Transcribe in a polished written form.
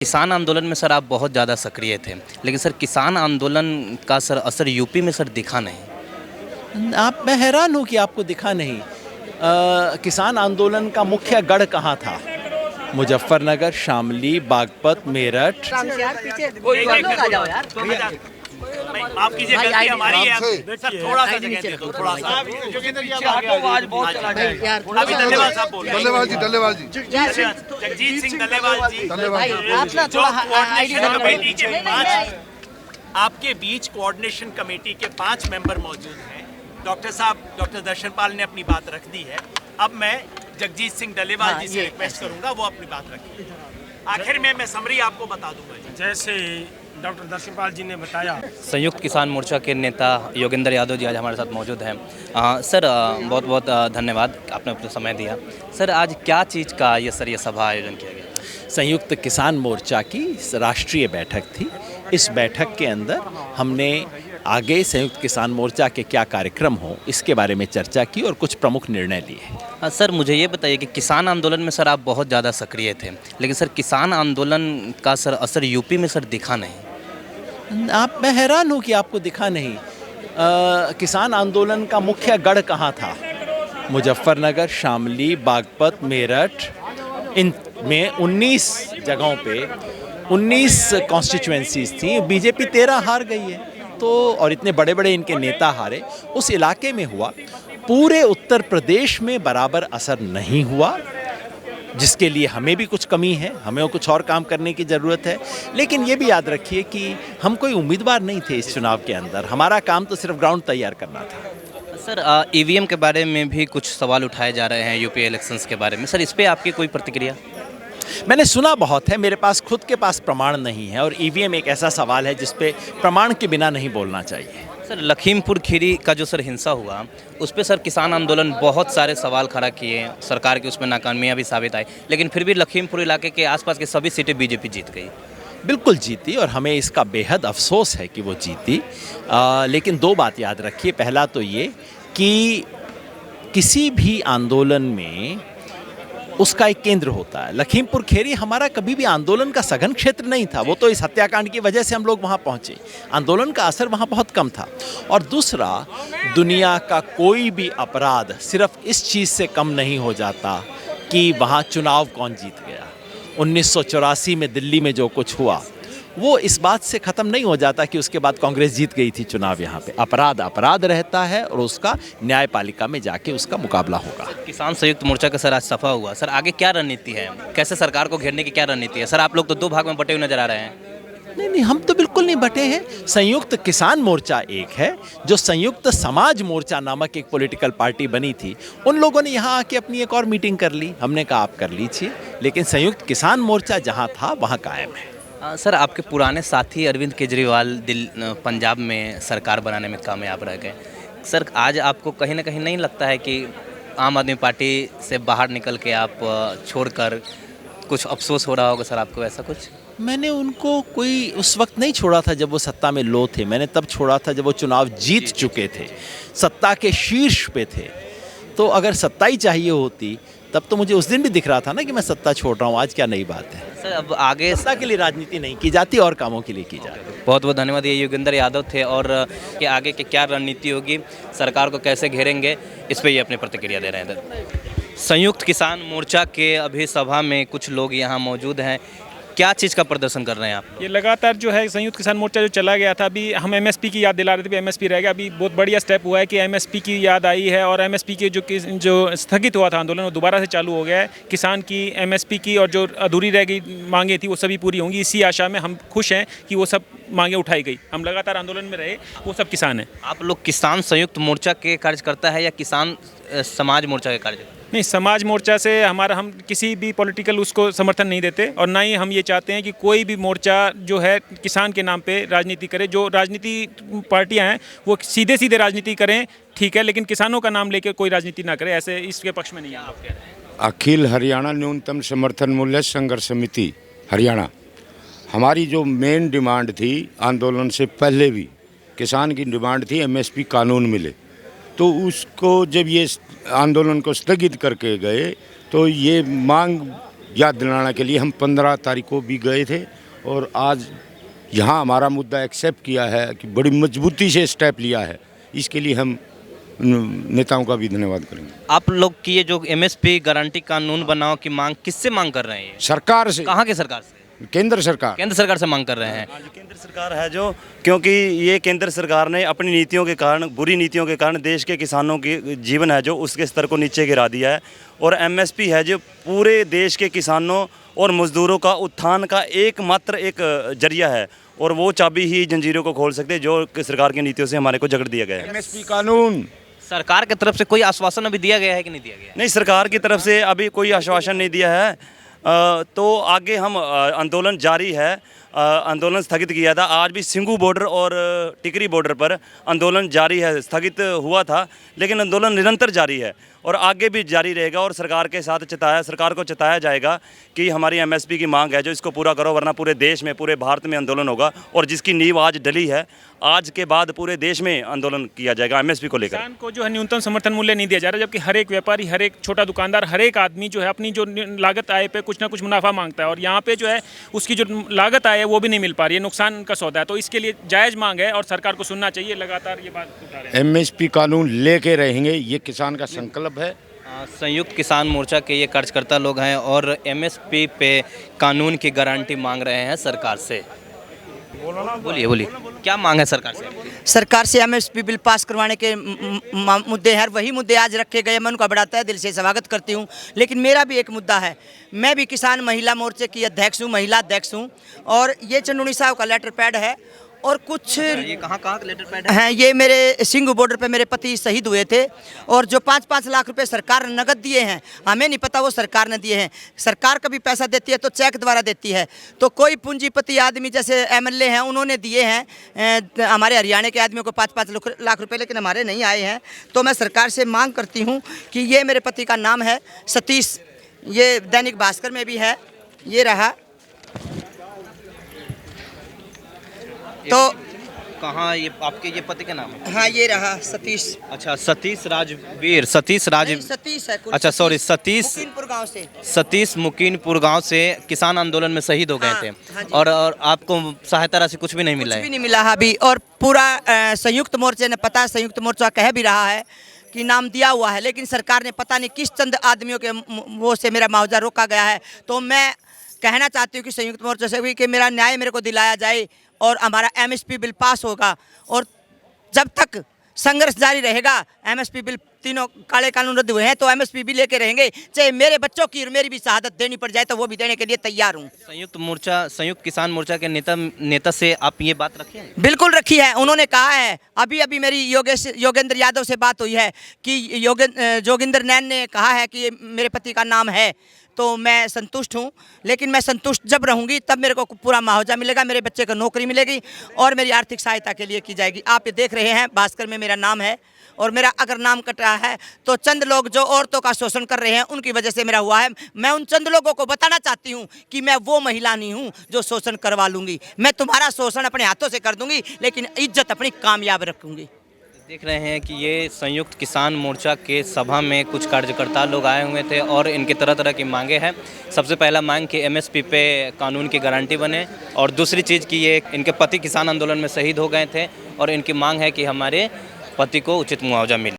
किसान आंदोलन में सर आप बहुत ज़्यादा सक्रिय थे, लेकिन सर किसान आंदोलन का सर असर यूपी में सर दिखा नहीं। आप मैं हैरान हूँ कि आपको दिखा नहीं। किसान आंदोलन का मुख्य गढ़ कहाँ था? मुजफ्फरनगर, शामली, बागपत, मेरठ। माफ कीजिए, गलती हमारी है। सर थोड़ा सा जगह दे दो, थोड़ा सा। अभी डल्लेवाल साहब बोल रहे हैं। डल्लेवाल जी जगजीत सिंह डल्लेवाल जी, जो कोऑर्डिनेशन कमेटी के आपके बीच कोऑर्डिनेशन कमेटी के 5 मेंबर मौजूद हैं। डॉक्टर साहब, डॉक्टर दर्शनपाल ने अपनी बात रख दी है। अब मैं जगजीत सिंह डल्लेवाल जी से रिक्वेस्ट करूंगा वो अपनी बात रखें। आखिर में मैं समरी आपको बता दूंगा जी। जैसे डॉक्टर दर्शनपाल जी ने बताया, संयुक्त किसान मोर्चा के नेता योगेंद्र यादव जी आज हमारे साथ मौजूद हैं। सर बहुत बहुत धन्यवाद, आपने अपना समय दिया। सर आज क्या चीज़ का ये सभा आयोजन किया गया? संयुक्त किसान मोर्चा की राष्ट्रीय बैठक थी। इस बैठक के अंदर हमने आगे संयुक्त किसान मोर्चा के क्या कार्यक्रम हो इसके बारे में चर्चा की और कुछ प्रमुख निर्णय लिए। सर मुझे ये बताइए कि किसान आंदोलन में सर आप बहुत ज़्यादा सक्रिय थे, लेकिन सर किसान आंदोलन का सर असर यूपी में सर दिखा नहीं। मैं हैरान हूँ कि आपको दिखा नहीं। किसान आंदोलन का मुख्य गढ़ कहाँ था? मुजफ्फरनगर, शामली, बागपत, मेरठ, इन में 19 जगहों पे 19 कॉन्स्टिट्यूएंसीज थी। बीजेपी 13 हार गई है। तो और इतने बड़े बड़े इनके नेता हारे। उस इलाके में हुआ, पूरे उत्तर प्रदेश में बराबर असर नहीं हुआ, जिसके लिए हमें भी कुछ कमी है, हमें कुछ और काम करने की ज़रूरत है। लेकिन ये भी याद रखिए कि हम कोई उम्मीदवार नहीं थे इस चुनाव के अंदर। हमारा काम तो सिर्फ ग्राउंड तैयार करना था। सर ईवीएम के बारे में भी कुछ सवाल उठाए जा रहे हैं, यूपी इलेक्शंस के बारे में। सर इस पे आपकी कोई प्रतिक्रिया? मैंने सुना बहुत है, मेरे पास खुद के पास प्रमाण नहीं है और ईवीएम एक ऐसा सवाल है जिस पे प्रमाण के बिना नहीं बोलना चाहिए। सर लखीमपुर खीरी का जो सर हिंसा हुआ उस पर सर किसान आंदोलन बहुत सारे सवाल खड़ा किए, सरकार की उसमें नाकामियाँ भी साबित आई, लेकिन फिर भी लखीमपुर इलाके के आसपास के सभी सीटें बीजेपी जीत गई। बिल्कुल जीती और हमें इसका बेहद अफसोस है कि वो जीती। लेकिन 2 बात याद रखिए। पहला तो ये कि किसी भी आंदोलन में उसका एक केंद्र होता है। लखीमपुर खीरी हमारा कभी भी आंदोलन का सघन क्षेत्र नहीं था। वो तो इस हत्याकांड की वजह से हम लोग वहाँ पहुँचे। आंदोलन का असर वहाँ बहुत कम था। और दूसरा, दुनिया का कोई भी अपराध सिर्फ इस चीज़ से कम नहीं हो जाता कि वहाँ चुनाव कौन जीत गया। 1984 में दिल्ली में जो कुछ हुआ वो इस बात से ख़त्म नहीं हो जाता कि उसके बाद कांग्रेस जीत गई थी चुनाव। यहाँ पे अपराध रहता है और उसका न्यायपालिका में जाके उसका मुकाबला होगा। किसान संयुक्त मोर्चा का सर आज सफा हुआ, सर आगे क्या रणनीति है? कैसे सरकार को घेरने की क्या रणनीति है? सर आप लोग तो 2 भाग में बटे हुए नजर आ रहे हैं। नहीं, हम तो बिल्कुल नहीं बटे हैं। संयुक्त किसान मोर्चा एक है, जो संयुक्त समाज मोर्चा नामक एक पॉलिटिकल पार्टी बनी थी। उन लोगों ने यहाँ आके अपनी एक और मीटिंग कर ली। हमने कहा आप कर लीजिए, लेकिन संयुक्त किसान मोर्चा जहाँ था वहाँ कायम है। सर आपके पुराने साथी अरविंद केजरीवाल पंजाब में सरकार बनाने में कामयाब रह गए। सर आज आपको कहीं ना कहीं नहीं लगता है कि आम आदमी पार्टी से बाहर निकल के आप छोड़कर कुछ अफसोस हो रहा होगा सर आपको, ऐसा कुछ? मैंने उनको कोई उस वक्त नहीं छोड़ा था जब वो सत्ता में लो थे। मैंने तब छोड़ा था जब वो चुनाव जीत चुके थे, सत्ता के शीर्ष पे थे। तो अगर सत्ता ही चाहिए होती तब तो मुझे उस दिन भी दिख रहा था ना कि मैं सत्ता छोड़ रहा हूँ। आज क्या नई बात है? सर अब आगे सत्ता के लिए राजनीति नहीं की जाती और कामों के लिए की जाती है। बहुत बहुत धन्यवाद। ये योगेंद्र यादव थे और कि आगे की क्या रणनीति होगी, सरकार को कैसे घेरेंगे, इस पे ये अपनी प्रतिक्रिया दे रहे हैं। संयुक्त किसान मोर्चा के अभी सभा में कुछ लोग यहाँ मौजूद हैं। क्या चीज़ का प्रदर्शन कर रहे हैं आप? ये लगातार जो है संयुक्त किसान मोर्चा जो चला गया था, अभी हम एमएसपी की याद दिला रहे थे, एमएसपी रह गया। अभी बहुत बढ़िया स्टेप हुआ है कि एमएसपी की याद आई है और एमएसपी के जो स्थगित हुआ था आंदोलन वो दोबारा से चालू हो गया है। किसान की, एमएसपी की और जो अधूरी रह गई मांगे थी वो सभी पूरी होंगी। इसी आशा में हम खुश हैं कि वो सब मांगे उठाई गई। हम लगातार आंदोलन में रहे, वो सब किसान हैं। आप लोग किसान संयुक्त मोर्चा के कार्यकर्ता है या किसान समाज मोर्चा के कार्यकर्ता? नहीं, समाज मोर्चा से हम किसी भी पॉलिटिकल उसको समर्थन नहीं देते और ना ही हम ये चाहते हैं कि कोई भी मोर्चा जो है किसान के नाम पे राजनीति करे। जो राजनीति पार्टियां हैं वो सीधे सीधे राजनीति करें, ठीक है, लेकिन किसानों का नाम लेकर कोई राजनीति ना करे, ऐसे इसके पक्ष में नहीं है। आप कह रहे हैं अखिल हरियाणा न्यूनतम समर्थन मूल्य संघर्ष समिति हरियाणा, हमारी जो मेन डिमांड थी आंदोलन से पहले भी किसान की डिमांड थी एमएसपी कानून मिले। तो उसको जब ये आंदोलन को स्थगित करके गए तो ये मांग याद दिलाने के लिए हम 15 तारीख को भी गए थे और आज यहाँ हमारा मुद्दा एक्सेप्ट किया है कि बड़ी मजबूती से स्टेप लिया है। इसके लिए हम नेताओं का भी धन्यवाद करेंगे। आप लोग की ये जो एमएसपी गारंटी कानून बनाओ की मांग किससे मांग कर रहे हैं? सरकार से, कहाँ की सरकार से? केंद्र सरकार। केंद्र सरकार से मांग कर रहे हैं। केंद्र सरकार है जो, क्योंकि ये केंद्र सरकार ने अपनी नीतियों के कारण, बुरी नीतियों के कारण देश के किसानों के जीवन है जो उसके स्तर को नीचे गिरा दिया है। और एमएसपी है जो पूरे देश के किसानों और मजदूरों का उत्थान का एकमात्र एक जरिया है और वो चाबी ही जंजीरों को खोल सकते हैं जो सरकार की नीतियों से हमारे को जकड़ दिया गया है। एमएसपी कानून सरकार की तरफ से कोई आश्वासन अभी दिया गया है कि नहीं दिया गया? नहीं, सरकार की तरफ से अभी कोई आश्वासन नहीं दिया है। तो आगे हम आंदोलन जारी है। आंदोलन स्थगित किया था, आज भी सिंघू बॉर्डर और टिकरी बॉर्डर पर आंदोलन जारी है। स्थगित हुआ था लेकिन आंदोलन निरंतर जारी है और आगे भी जारी रहेगा। और सरकार के साथ सरकार को चिताया जाएगा कि हमारी एमएसपी की मांग है जो इसको पूरा करो, वरना पूरे देश में, पूरे भारत में आंदोलन होगा। और जिसकी नींव आज डली है, आज के बाद पूरे देश में आंदोलन किया जाएगा एमएसपी को लेकर। किसान को जो है न्यूनतम समर्थन मूल्य नहीं दिया जा रहा, जबकि हर एक व्यापारी, हर एक छोटा दुकानदार, हर एक आदमी जो है अपनी जो लागत आय पे कुछ ना कुछ मुनाफा मांगता है और यहाँ पे जो है उसकी जो लागत आय है वो भी नहीं मिल पा रही है, नुकसान का सौदा है। तो इसके लिए जायज़ मांग है और सरकार को सुनना चाहिए। लगातार ये बात उठा रहे हैं। एमएसपी कानून लेके रहेंगे, ये किसान का संकल्प है। संयुक्त किसान मोर्चा के ये कार्यकर्ता लोग हैं और एमएसपी पे कानून की गारंटी मांग रहे हैं सरकार से। बोलिए क्या मांग है सरकार से? सरकार से एमएसपी बिल पास करवाने के मुद्दे हैं, वही मुद्दे आज रखे गए। मैं उनका बड़ा तहे दिल से स्वागत करती हूं। लेकिन मेरा भी एक मुद्दा है। मैं भी किसान महिला मोर्चे की अध्यक्ष हूं, महिला अध्यक्ष हूं। और ये चंदूनी साहब का लेटर पैड है और कुछ ये कहाँ लेटर पैड है? हैं, ये मेरे सिंघू बॉर्डर पे मेरे पति शहीद हुए थे और जो 5-5 लाख रुपए सरकार ने नगद दिए हैं, हमें नहीं पता वो सरकार ने दिए हैं। सरकार कभी पैसा देती है तो चेक द्वारा देती है। तो कोई पूंजीपति आदमी जैसे एमएलए हैं, उन्होंने दिए हैं हमारे हरियाणा के आदमियों को 5-5 लाख रुपए, लेकिन हमारे नहीं आए हैं। तो मैं सरकार से मांग करती हूँ कि ये मेरे पति का नाम है सतीश, ये दैनिक भास्कर में भी है, ये रहा। तो कहाँ ये आपके ये पति का नाम है? हाँ, ये रहा सतीश। अच्छा, सतीश राजवीर, सतीश सतीश है। अच्छा सॉरी, सतीश मुकीनपुर गांव से। सतीश मुकीनपुर गांव से किसान आंदोलन में शहीद हो गए थे। हाँ जी। और आपको सहायता राशि कुछ भी नहीं मिला कुछ है? भी नहीं मिला अभी। और पूरा संयुक्त मोर्चे ने, पता है संयुक्त मोर्चा कह भी रहा है कि नाम दिया हुआ है, लेकिन सरकार ने पता नहीं किस चंद आदमियों के वो से मेरा मुआवजा रोका गया है। तो मैं कहना चाहती हूँ कि संयुक्त मोर्चा से भी कि मेरा न्याय मेरे को दिलाया जाए और हमारा एमएसपी बिल पास होगा। और जब तक संघर्ष जारी रहेगा, एमएसपी बिल, तीनों काले कानून रद्द हुए हैं तो एमएसपी भी लेके रहेंगे, चाहे मेरे बच्चों की और मेरी भी शहादत देनी पड़ जाए तो वो भी देने के लिए तैयार हूँ। संयुक्त किसान मोर्चा के नेता से आप ये बात रखे हैं? बिल्कुल रखी है। उन्होंने कहा है, अभी मेरी योगेंद्र यादव से बात हुई है कि जोगिंदर नैन ने कहा है कि ये मेरे पति का नाम है। तो मैं संतुष्ट हूँ, लेकिन मैं संतुष्ट जब रहूँगी तब मेरे को पूरा मुआवजा मिलेगा, मेरे बच्चे को नौकरी मिलेगी और मेरी आर्थिक सहायता के लिए की जाएगी। आप ये देख रहे हैं भास्कर में मेरा नाम है और मेरा अगर नाम कट रहा है तो चंद लोग जो औरतों का शोषण कर रहे हैं उनकी वजह से मेरा हुआ है। मैं उन चंद लोगों को बताना चाहती हूँ कि मैं वो महिला नहीं हूँ जो शोषण करवा लूँगी। मैं तुम्हारा शोषण अपने हाथों से कर दूँगी, लेकिन इज्जत अपनी कामयाब रखूँगी। देख रहे हैं कि ये संयुक्त किसान मोर्चा के सभा में कुछ कार्यकर्ता लोग आए हुए थे और इनकी तरह तरह की मांगे हैं। सबसे पहला मांग कि एमएसपी पे कानून की गारंटी बने और दूसरी चीज़ कि ये इनके पति किसान आंदोलन में शहीद हो गए थे और इनकी मांग है कि हमारे पति को उचित मुआवजा मिले।